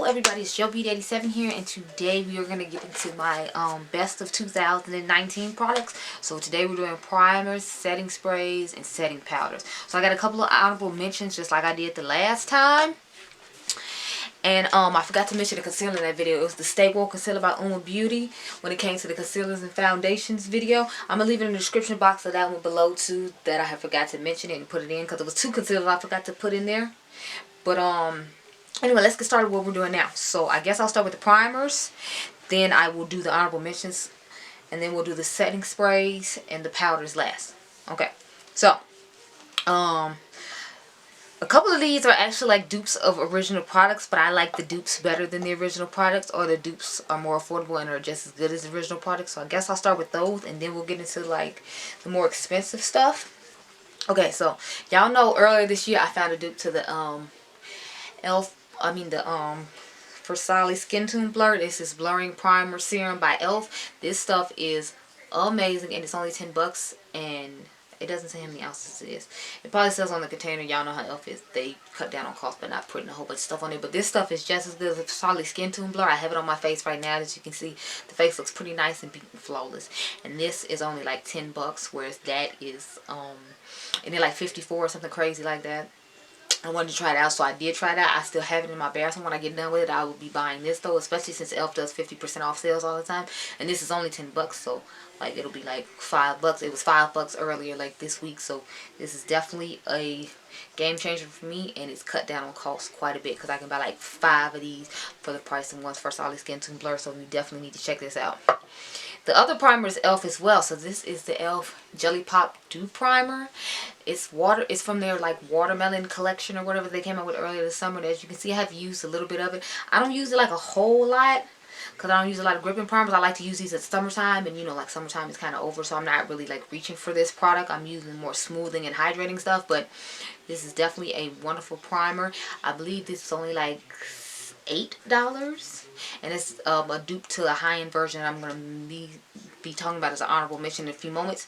Hello everybody, it's JoeBeat87 here, and today we are going to get into my best of 2019 products. So today we're doing primers, setting sprays, and setting powders. So I got a couple of honorable mentions just like I did the last time. And I forgot to mention the concealer in that video. It was the Staple Concealer by Uma Beauty when it came to the concealers and foundations video. I'm going to leave it in the description box of that one below too, that I have forgot to mention it and put it in, because there was two concealers I forgot to put in there. But anyway, let's get started with what we're doing now. So I guess I'll start with the primers, then I will do the honorable mentions, and then we'll do the setting sprays and the powders last. Okay, so a couple of these are actually like dupes of original products, but I like the dupes better than the original products, or the dupes are more affordable and are just as good as the original products. So I guess I'll start with those, and then we'll get into like the more expensive stuff. Okay, so y'all know earlier this year I found a dupe to the Farsali Skin Tone Blur. This is Blurring Primer Serum by e.l.f. This stuff is amazing, and it's only 10 bucks, and it doesn't say how many ounces it is. It probably says on the container. Y'all know how e.l.f. is. They cut down on cost by not putting a whole bunch of stuff on it. But this stuff is just as good as the Farsali Skin Tone Blur. I have it on my face right now. As you can see, the face looks pretty nice and flawless. And this is only like 10 bucks, whereas that is and they're like 54 or something crazy like that. I wanted to try it out, so I did try it out. I still have it in my bathroom. When I get done with it, I will be buying this though, especially since e.l.f. does 50% off sales all the time. And this is only 10 bucks, so like it'll be like 5 bucks. It was 5 bucks earlier, like this week, so this is definitely a game changer for me, and it's cut down on cost quite a bit, because I can buy like 5 of these for the price of one Farsali Skin Tone Blur, so we definitely need to check this out. The other primer is e.l.f. as well. So this is the e.l.f. Jelly Pop Dew Primer. It's from their like watermelon collection or whatever they came out with earlier this summer. As you can see, I have used a little bit of it. I don't use it like a whole lot, because I don't use a lot of gripping primers. I like to use these at summertime, and you know, like summertime is kind of over, so I'm not really like reaching for this product. I'm using more smoothing and hydrating stuff, but this is definitely a wonderful primer. I believe this is only like $8, and it's a dupe to a high-end version I'm going to be talking about as an honorable mention in a few moments.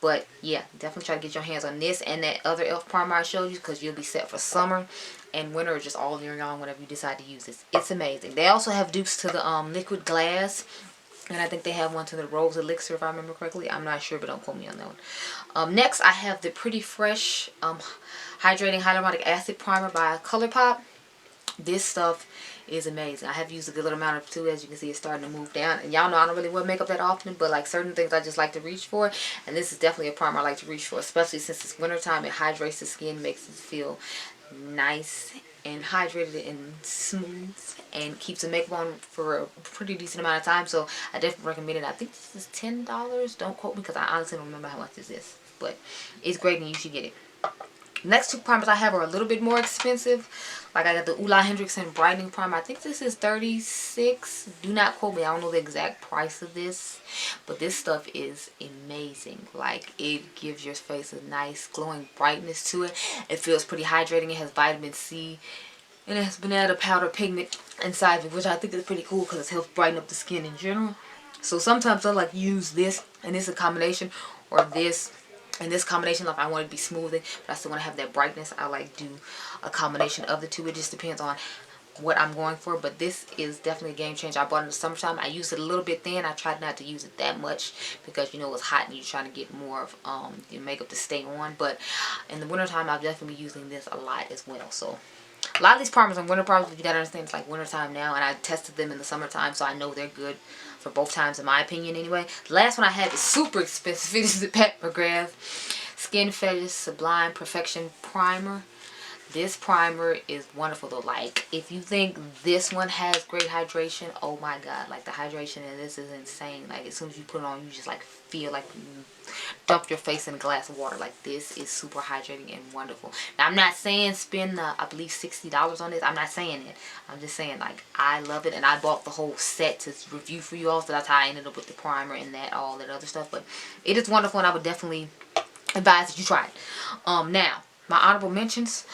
But yeah, definitely try to get your hands on this and that other e.l.f. primer I showed you, because you'll be set for summer and winter, just all year long whenever you decide to use this. It's amazing. They also have dupes to the liquid glass, and I think they have one to the rose elixir if I remember correctly. I'm not sure, but don't quote me on that one. Next I have the Pretty Fresh hydrating hyaluronic acid primer by Colorpop. This stuff is amazing. I have used a good little amount of it too. As you can see, it's starting to move down. And y'all know I don't really wear makeup that often, but like certain things I just like to reach for. And this is definitely a primer I like to reach for, especially since it's wintertime. It hydrates the skin, makes it feel nice and hydrated and smooth, and keeps the makeup on for a pretty decent amount of time. So I definitely recommend it. I think this is $10. Don't quote me, because I honestly don't remember how much this is. But it's great, and you should get it. Next two primers I have are a little bit more expensive. Like I got the Ole Henrikson Brightening Primer. I think this is $36. Do not quote me. I don't know the exact price of this. But this stuff is amazing. Like, it gives your face a nice glowing brightness to it. It feels pretty hydrating. It has vitamin C. And it has banana powder pigment inside of it, which I think is pretty cool, because it helps brighten up the skin in general. So sometimes I like use this, and this is a combination, or this. And this combination, if I want it to be smoothing, but I still want to have that brightness, I like do a combination of the two. It just depends on what I'm going for. But this is definitely a game changer. I bought it in the summertime. I used it a little bit then. I tried not to use it that much, because you know it's hot and you're trying to get more of your makeup to stay on. But in the wintertime, I'll definitely be using this a lot as well. So a lot of these primers are winter primers, but you gotta understand it's like wintertime now, and I tested them in the summertime, so I know they're good for both times in my opinion anyway. The last one I had is super expensive. It is the McGrath Skin Fetish Sublime Perfection Primer. This primer is wonderful though. Like, if you think this one has great hydration, oh my god, like the hydration in this is insane. Like, as soon as you put it on, you just like feel like you dump your face in a glass of water. Like, this is super hydrating and wonderful. Now, I'm not saying spend I believe $60 on this. I'm not saying it. I'm just saying, like, I love it, and I bought the whole set to review for you all, so that's how I ended up with the primer and that all that other stuff. But it is wonderful, and I would definitely advise that you try it. Now, my honorable mentions.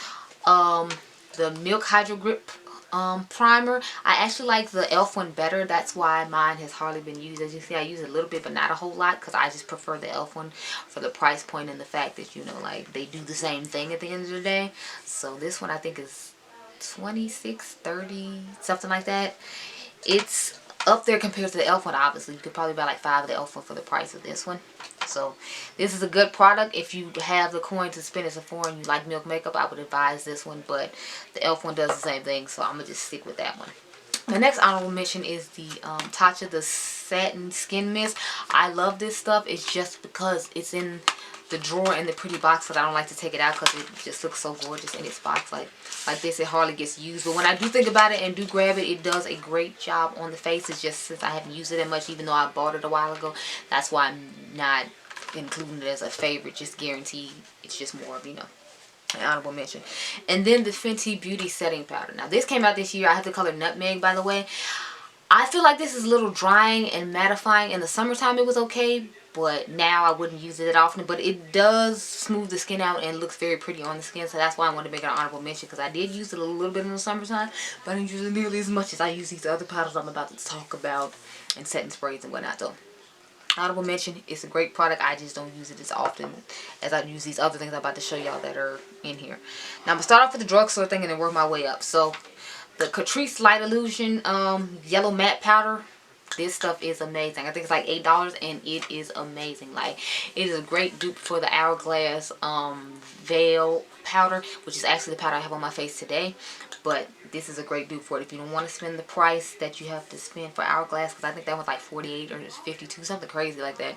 The Milk Hydro Grip primer. I actually like the e.l.f. one better. That's why mine has hardly been used. As you see, I use it a little bit, but not a whole lot, because I just prefer the e.l.f. one for the price point and the fact that, you know, like, they do the same thing at the end of the day. So this one I think is 26, 30, something like that. It's up there compared to the e.l.f. one, obviously. You could probably buy like 5 of the e.l.f. one for the price of this one. So this is a good product. If you have the coin to spend at Sephora and you like Milk makeup, I would advise this one. But the e.l.f. one does the same thing, so I'm going to just stick with that one. The next honorable mention is the Tatcha, the Satin Skin Mist. I love this stuff. It's just because it's in the drawer in the pretty box that I don't like to take it out because it just looks so gorgeous in its box. Like this, it hardly gets used. But when I do think about it and do grab it, it does a great job on the face. It's just since I haven't used it that much, even though I bought it a while ago, that's why I'm not including it as a favorite. Just guaranteed it's just more of, you know, an honorable mention. And then the Fenty Beauty Setting Powder. Now this came out this year. I have the color Nutmeg, by the way. I feel like this is a little drying and mattifying. In the summertime it was okay, but now I wouldn't use it that often. But it does smooth the skin out and looks very pretty on the skin, so that's why I wanted to make it an honorable mention, because I did use it a little bit in the summertime, but I didn't use it nearly as much as I use these other powders I'm about to talk about, and setting sprays and whatnot. So honorable mention, it's a great product. I just don't use it as often as I use these other things I'm about to show y'all that are in here. Now I'm gonna start off with the drugstore thing and then work my way up. So the Catrice Light Illusion Yellow Matte Powder. This stuff is amazing. I think it's like $8 and it is amazing. Like, it is a great dupe for the Hourglass Veil Powder, which is actually the powder I have on my face today. But this is a great dupe for it. If you don't want to spend the price that you have to spend for Hourglass, because I think that was like 48 or 52, something crazy like that,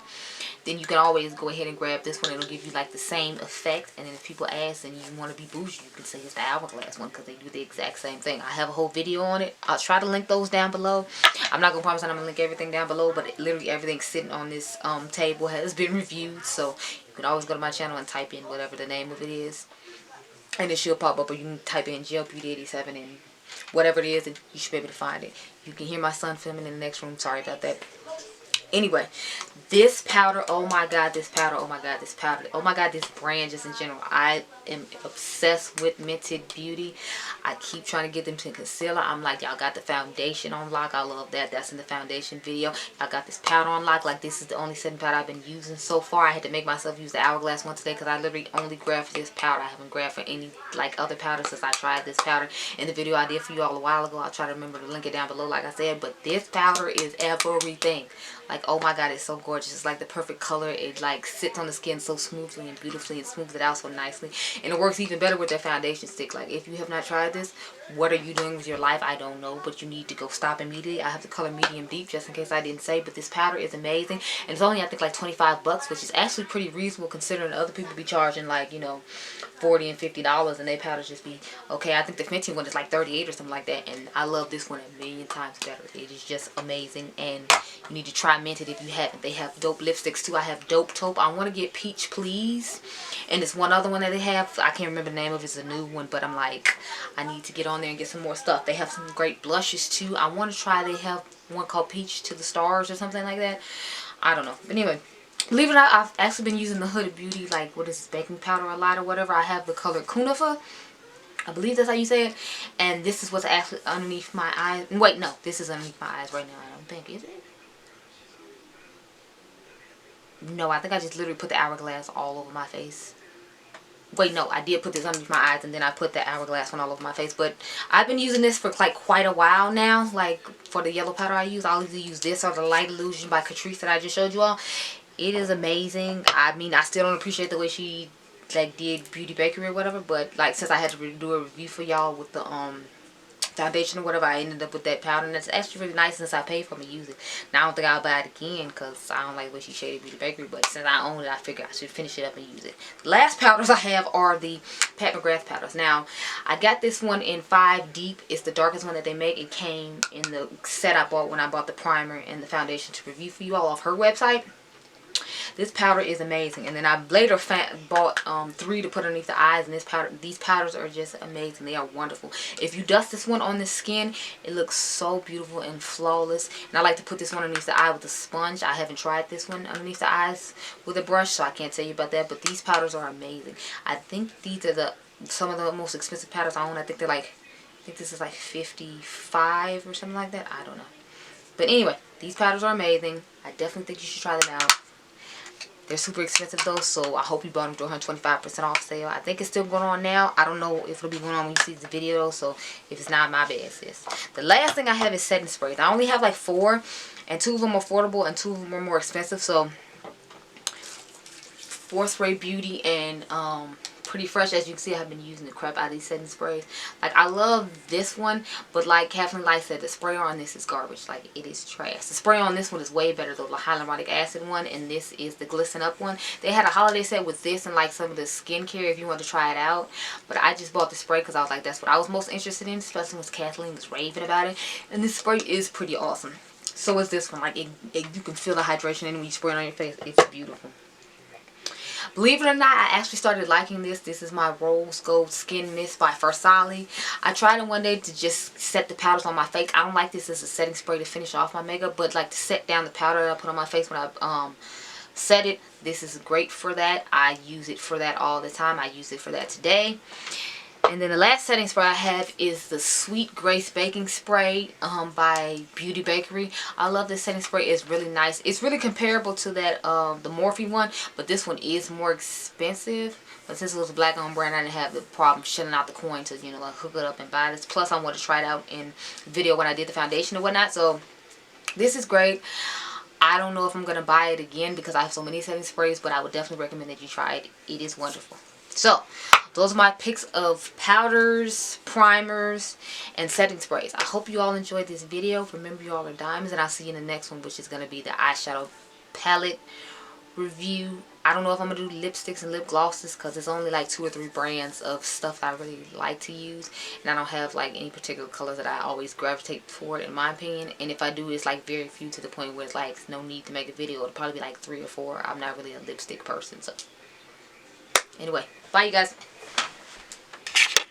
then you can always go ahead and grab this one. It'll give you like the same effect. And then if people ask and you want to be bougie, you can say it's the Hourglass one, because they do the exact same thing. I have a whole video on it. I'll try to link those down below. I'm not going to promise that I'm going to link everything down below, but literally everything sitting on this table has been reviewed. So you can always go to my channel and type in whatever the name of it is, and it should pop up, or you can type in Gel Beauty 87 and whatever it is, and you should be able to find it. You can hear my son filming in the next room. Sorry about that. Anyway, this powder, oh my god, this powder, oh my god, this powder, oh my god, this brand just in general. I am obsessed with Mented Beauty. I keep trying to get them to concealer. I'm like, y'all got the foundation on lock. I love that. That's in the foundation video. I got this powder on lock. Like, this is the only setting powder I've been using so far. I had to make myself use the Hourglass one today because I literally only grabbed for this powder. I haven't grabbed for any like other powder since I tried this powder in the video I did for you all a while ago. I'll try to remember to link it down below like I said. But this powder is everything. Like, oh my god, it's so gorgeous. It's like the perfect color. It like sits on the skin so smoothly and beautifully and smooths it out so nicely. And it works even better with their foundation stick. Like, if you have not tried this, what are you doing with your life? I don't know, but you need to go stop immediately. I have the color medium deep just in case I didn't say, but this powder is amazing. And it's only, I think, like 25 bucks, which is actually pretty reasonable considering other people be charging like, you know, $40 and $50 and they powders just be okay. I think the Fenty one is like 38 or something like that, and I love this one a million times better. It is just amazing, and you need to try Mented if you haven't. They have dope lipsticks too. I have Dope Taupe. I want to get Peach Please, and it's one other one that they have. I can't remember the name of it. It's a new one, but I'm like, I need to get on there and get some more stuff. They have some great blushes too. I want to try. They have one called Peach to the Stars or something like that. I don't know, but anyway. Believe it or not, I've actually been using the Huda Beauty, like, what is this, baking powder a lot or whatever. I have the color Kunafa. I believe that's how you say it. And this is what's actually underneath my eyes. Wait, no, this is underneath my eyes right now. I don't think, is it? No, I think I just literally put the Hourglass all over my face. Wait, no, I did put this underneath my eyes and then I put the Hourglass one all over my face. But I've been using this for like quite a while now. Like, for the yellow powder I use, I'll either use this or the Light Illusion by Catrice that I just showed you all. It is amazing. I mean, I still don't appreciate the way she like did Beauty Bakery or whatever, but like, since I had to do a review for y'all with the foundation or whatever, I ended up with that powder, and that's actually really nice since I paid for me to use it. Now I don't think I'll buy it again because I don't like the way she shaded Beauty Bakery, but since I own it, I figured I should finish it up and use it. The last powders I have are the Pat McGrath powders. Now, I got this one in 5 Deep. It's the darkest one that they make. It came in the set I bought when I bought the primer and the foundation to review for you all off her website. This powder is amazing, and then I later bought 3 to put underneath the eyes, and these powders are just amazing. They are wonderful. If you dust this one on the skin, it looks so beautiful and flawless. And I like to put this one underneath the eye with a sponge. I haven't tried this one underneath the eyes with a brush, so I can't tell you about that, but these powders are amazing. I think these are some of the most expensive powders I own. I think they're like, I think this is like 55 or something like that. I don't know. But anyway, these powders are amazing. I definitely think you should try them out. They're super expensive though, so I hope you bought them during 125% off sale. I think it's still going on now. I don't know if it'll be going on when you see the video though, so if it's not, my bad, sis. The last thing I have is setting sprays. I only have like 4, and 2 of them are affordable and 2 of them are more expensive. So 4 Spray Beauty and Pretty Fresh. As you can see, I have been using the crap out of these setting sprays. Like, I love this one, but like Kathleen Light said, the sprayer on this is garbage. Like, it is trash. The spray on this one is way better, though, the hyaluronic acid one, and this is the glisten up one. They had a holiday set with this and like some of the skincare if you want to try it out, but I just bought the spray because I was like, that's what I was most interested in, especially when Kathleen was raving about it. And this spray is pretty awesome. So is this one. Like, you can feel the hydration in when you spray it on your face. It's beautiful. Believe it or not, I actually started liking this. This is my Rose Gold Skin Mist by Farsali. I tried it one day to just set the powders on my face. I don't like this as a setting spray to finish off my makeup, but like to set down the powder that I put on my face when I set it. This is great for that. I use it for that all the time. I use it for that today. And then the last setting spray I have is the Sweet Grace Baking Spray by Beauty Bakery. I love this setting spray. It's really nice. It's really comparable to that the Morphe one, but this one is more expensive. But since it was a black owned brand, I didn't have the problem shelling out the coin to, you know, like hook it up and buy this. Plus, I wanted to try it out in video when I did the foundation and whatnot. So this is great. I don't know if I'm going to buy it again because I have so many setting sprays, but I would definitely recommend that you try it. It is wonderful. So, those are my picks of powders, primers, and setting sprays. I hope you all enjoyed this video. Remember, you all are diamonds, and I'll see you in the next one, which is going to be the eyeshadow palette review. I don't know if I'm going to do lipsticks and lip glosses because there's only like 2 or 3 brands of stuff that I really like to use. And I don't have like any particular colors that I always gravitate toward, in my opinion. And if I do, it's like very few, to the point where it's like no need to make a video. It'll probably be like 3 or 4. I'm not really a lipstick person, so anyway, bye you guys.